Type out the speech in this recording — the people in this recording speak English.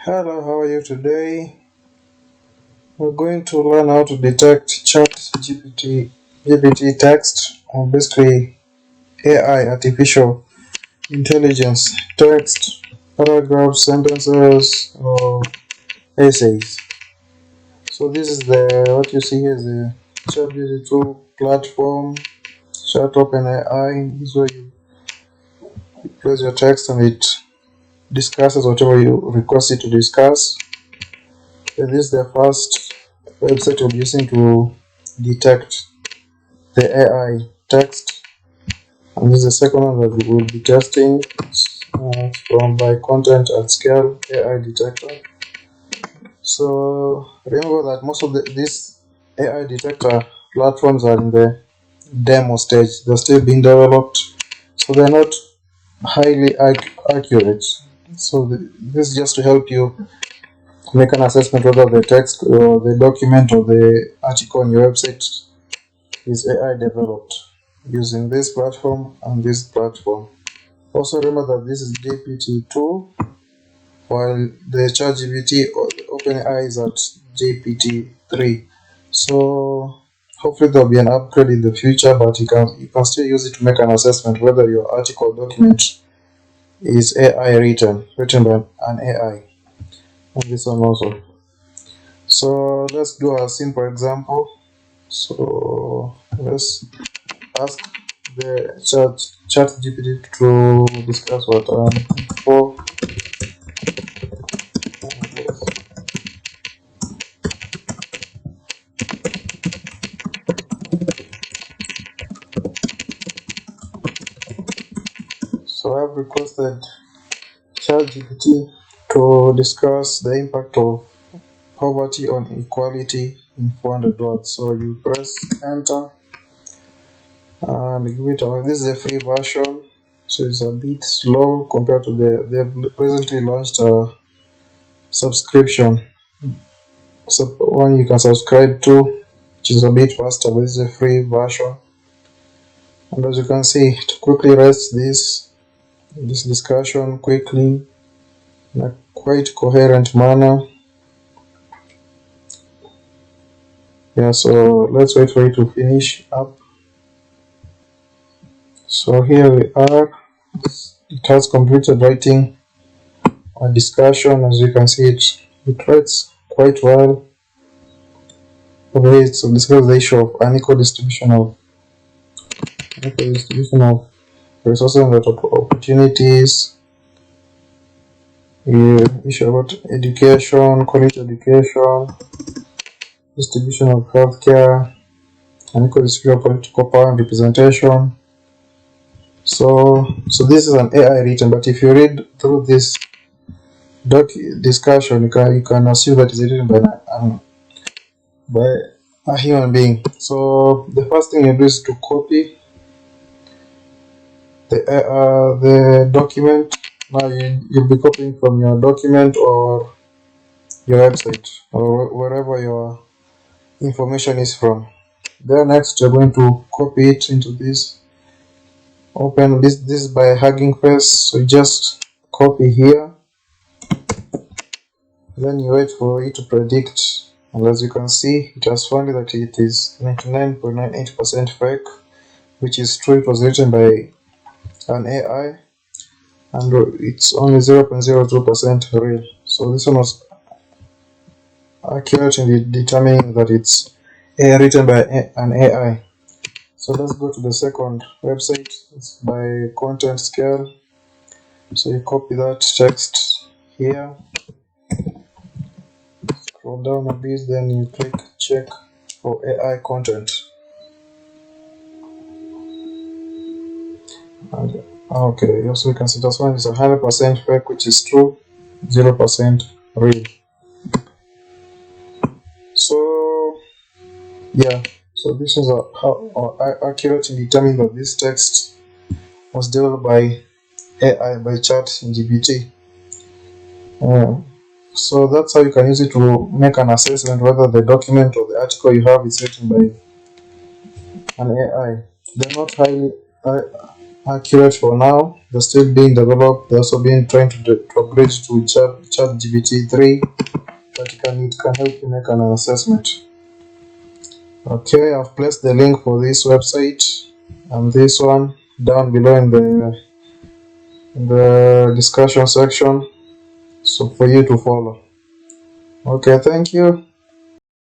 Hello, how are you today? We're going to learn how to detect GPT text, or basically AI, artificial intelligence text, paragraphs, sentences, or essays. So this is the what you see here is the ChatGPT platform, Chat OpenAI. This is where you place your text and it discusses whatever you request it to discuss. And this is the first website we're using to detect the AI text, and this is the second one that we will be testing from by content at scale AI detector. So remember that most of these AI detector platforms are in the demo stage. They're still being developed, so they're not highly accurate. So this is just to help you make an assessment whether the text or the document or the article on your website is AI developed using this platform and this platform. Also remember that this is GPT-2, while the ChatGPT or the OpenAI is at GPT-3. So hopefully there'll be an upgrade in the future, but you can still use it to make an assessment whether your article document is AI written by an AI. And this one also. So let's do a simple example. So let's ask the chat GPT to discuss what for. So I've requested ChatGPT to discuss the impact of poverty on equality in 400 words. So you press enter and give it a, this is a free version, so it's a bit slow compared to they've recently launched a subscription, so one you can subscribe to, which is a bit faster, but this is a free version. And as you can see, it quickly writes this discussion quickly in a quite coherent manner. Yeah, so let's wait for it to finish up. So here we are. It has completed writing a discussion. As you can see, it writes quite well. Okay, so discuss the issue of unequal distribution of resources and opportunities. Issue about education, quality education, distribution of healthcare, unequal distribution of political power and representation. So this is an AI written, but if you read through this doc discussion, you can assume that it's written by a human being. So the first thing you do is to copy the document. Now you'll be copying from your document or your website or wherever your information is from. Then next you're going to copy it into this. Open this is by Hugging Face. So you just copy here. Then you wait for it to predict, and as you can see, it has found that it is 99.98% fake, which is true. It was written by an AI, and it's only 0.02% real. So this one was accurate in determining that it's written by an AI. So let's go to the second website. It's by content scale. So you copy that text here, scroll down a bit, then you click check for AI content. And okay, also we can see this one is 100% fake, which is true, 0% real. So yeah, so this is how accurate in determining that this text was developed by AI, by ChatGPT. So that's how you can use it to make an assessment whether the document or the article you have is written by an AI. They're not highly accurate for now. They're still being developed. They're also being trying to upgrade to ChatGPT 3 that it can help you make an assessment. Okay, I've placed the link for this website and this one down below in the discussion section, so for you to follow. Okay, thank you.